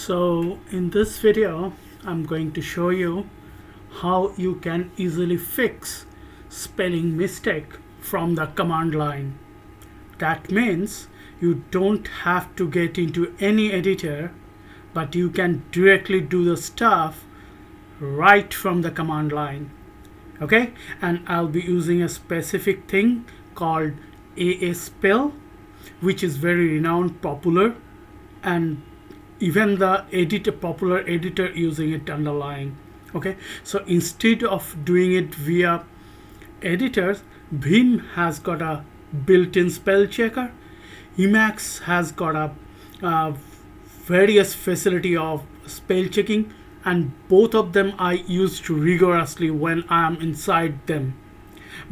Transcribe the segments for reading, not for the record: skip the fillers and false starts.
So in this video I'm going to show you how you can easily fix spelling mistake from the command line. That means you don't have to get into any editor, but you can directly do the stuff right from the command line. Okay, and I'll be using a specific thing called Aspell, which is very renowned, popular, and even the popular editor using it underlying. Okay, so instead of doing it via editors, Vim has got a built-in spell checker. Emacs has got a various facility of spell checking, and both of them I use rigorously when I am inside them.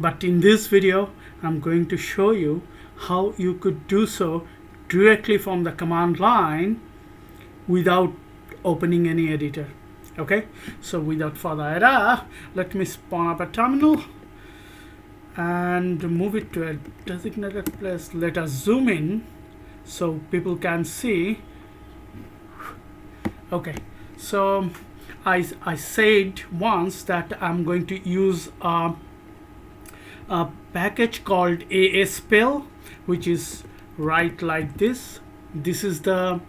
But in this video I'm going to show you how you could do so directly from the command line without opening any editor. Okay, so without further ado, let me spawn up a terminal and move it to a designated place. Let us zoom in so people can see. Okay, so I said once that I'm going to use a package called Aspell, which is right like this. This is the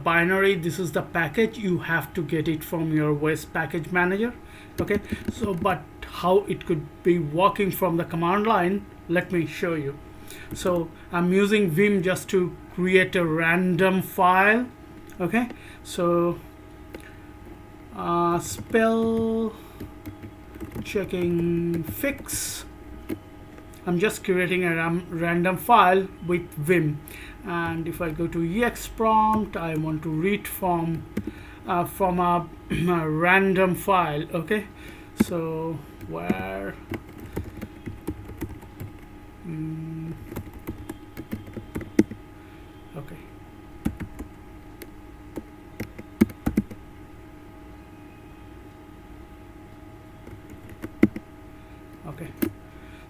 binary, this is the package. You have to get it from your West package manager. Okay, so but how it could be working from the command line, let me show you. So I'm using Vim just to create a random file. Okay, so spell checking fix. I'm just creating a random file with Vim, and if I go to ex prompt, I want to read from a random file. Okay, so where okay, okay.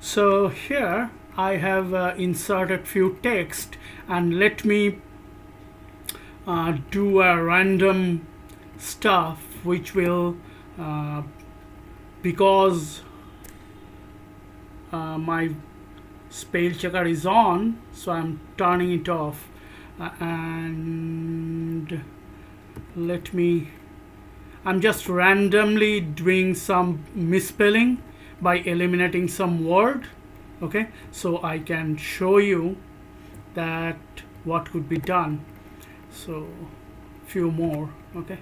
So here I have inserted few text, and let me do a random stuff which will because my spell checker is on, so I'm turning it off, and I'm just randomly doing some misspelling by eliminating some word. Okay, so I can show you that what could be done. So few more. Okay,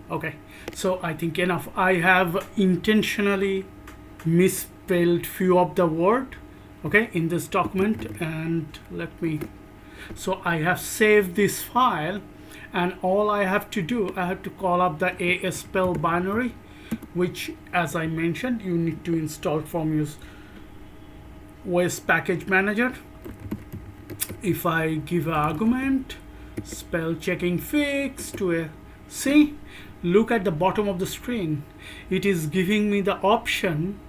okay, so I think enough. I have intentionally misspelled few of the word, okay, in this document, and so I have saved this file, and all I have to do, I have to call up the Aspell binary, which, as I mentioned, you need to install from your West package manager. If I give an argument spell checking fix to a C, look at the bottom of the screen. It is giving me the option.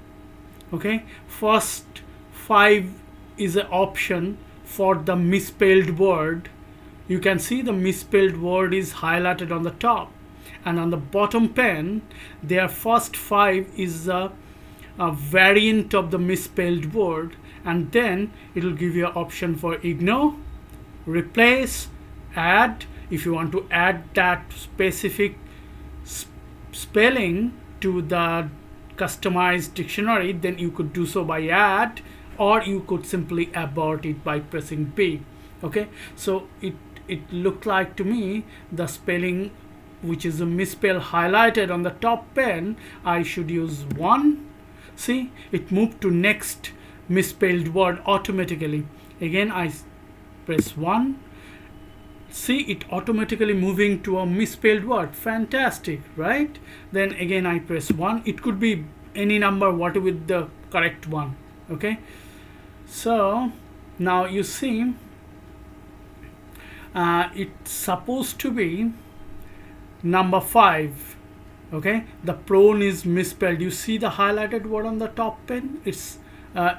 Okay, first 5 is an option for the misspelled word. You can see the misspelled word is highlighted on the top, and on the bottom pane their first 5 is a variant of the misspelled word, and then it will give you an option for ignore, replace, add. If you want to add that specific spelling to the customized dictionary, then you could do so by add, or you could simply abort it by pressing B. Okay, so it looked like to me the spelling which is a misspell highlighted on the top pane, I should use 1. See, it moved to next misspelled word automatically. Again I press 1. See, it automatically moving to a misspelled word. Fantastic, right? Then again I press 1. It could be any number, whatever with the correct one. Okay, so now you see it's supposed to be number 5. Okay, the prone is misspelled. You see the highlighted word on the top pane? It's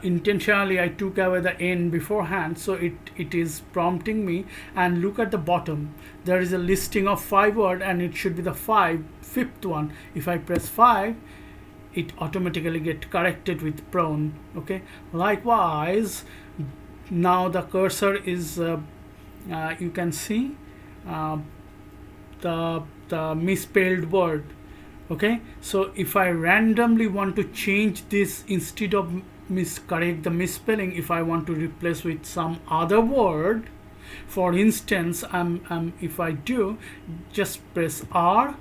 intentionally I took away the N beforehand, so it is prompting me. And look at the bottom, there is a listing of 5 words, and it should be the fifth one. If I press 5, it automatically get corrected with prone. Okay, likewise, now the cursor is you can see the misspelled word. Okay, so if I randomly want to change this, instead of correct the misspelling, if I want to replace with some other word, for instance, if I do, just press R,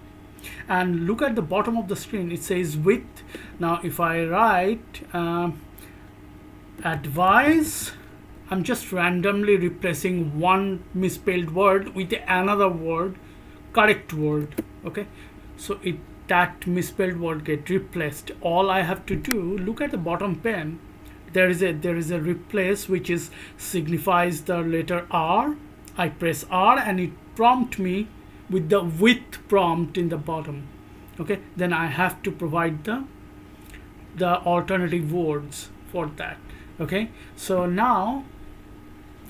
and look at the bottom of the screen, it says with. Now if I write advise, I'm just randomly replacing one misspelled word with another word, correct word. Okay, so that misspelled word get replaced. All I have to do, look at the bottom pane, there is a replace, which is signifies the letter R. I press R and it prompt me with the with prompt in the bottom. Okay, then I have to provide the alternative words for that. Okay, so now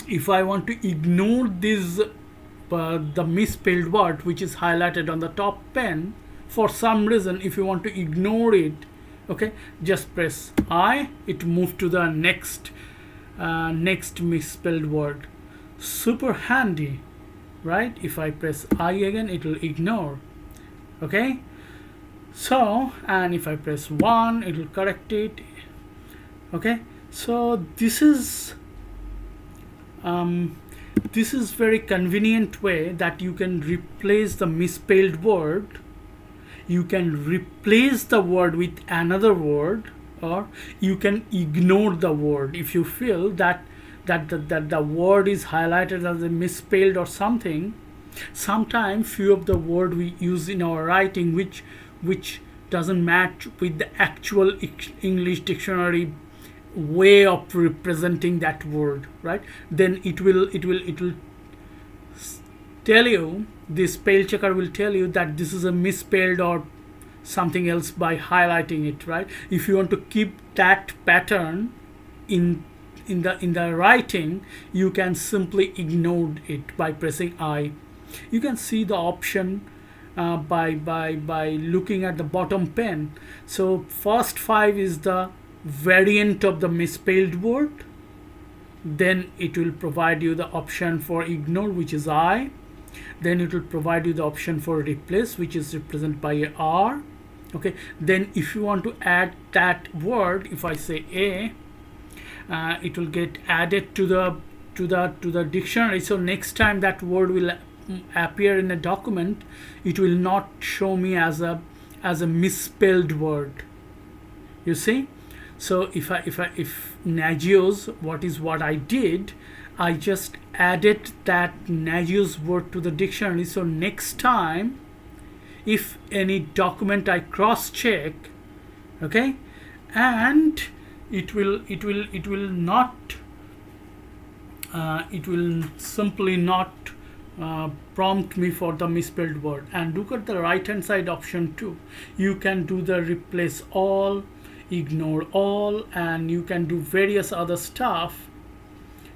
if I want to ignore this the misspelled word which is highlighted on the top pane, for some reason, if you want to ignore it, okay, just press I, it moves to the next misspelled word. Super handy, right? If I press I again, it will ignore. Okay, so, and if I press 1, it will correct it. Okay, so this is very convenient way that you can replace the misspelled word. You can replace the word with another word, or you can ignore the word if you feel that the word is highlighted as a misspelled or something. Sometimes few of the word we use in our writing which doesn't match with the actual English dictionary way of representing that word, right? Then it will tell you, the spell checker will tell you that this is a misspelled or something else by highlighting it, right? If you want to keep that pattern in the writing, you can simply ignore it by pressing I. You can see the option by looking at the bottom pane. So first 5 is the variant of the misspelled word. Then it will provide you the option for ignore, which is I. Then it will provide you the option for replace, which is represented by a R. Okay, then if you want to add that word, if I say A, it will get added to the dictionary. So next time that word will appear in a document, it will not show me as a misspelled word. You see? So if Nagios, what I did, I just added that Nagios word to the dictionary. So next time, if any document I cross check, okay, and it will simply not prompt me for the misspelled word. And look at the right hand side option too. You can do the replace all, ignore all, and you can do various other stuff.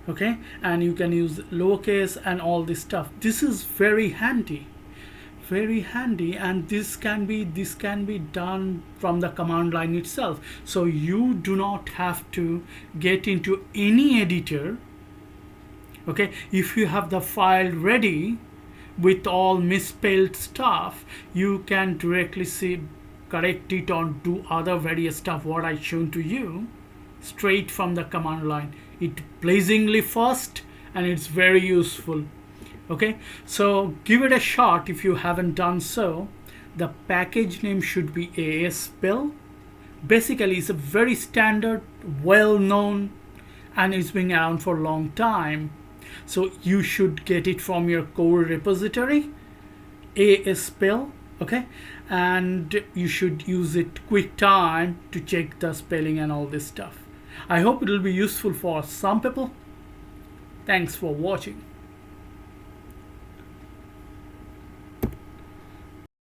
Okay, and you can use lowercase and all this stuff. This is very handy, and this can be done from the command line itself. So you do not have to get into any editor. Okay, if you have the file ready with all misspelled stuff, you can directly correct it or do other various stuff what I shown to you straight from the command line. It blazingly fast and it's very useful. Okay, so give it a shot if you haven't done so. The package name should be Aspell. Basically, it's a very standard, well known, and it's been around for a long time. So you should get it from your core repository, Aspell. Okay, and you should use it quick time to check the spelling and all this stuff. I hope it will be useful for some people. Thanks for watching.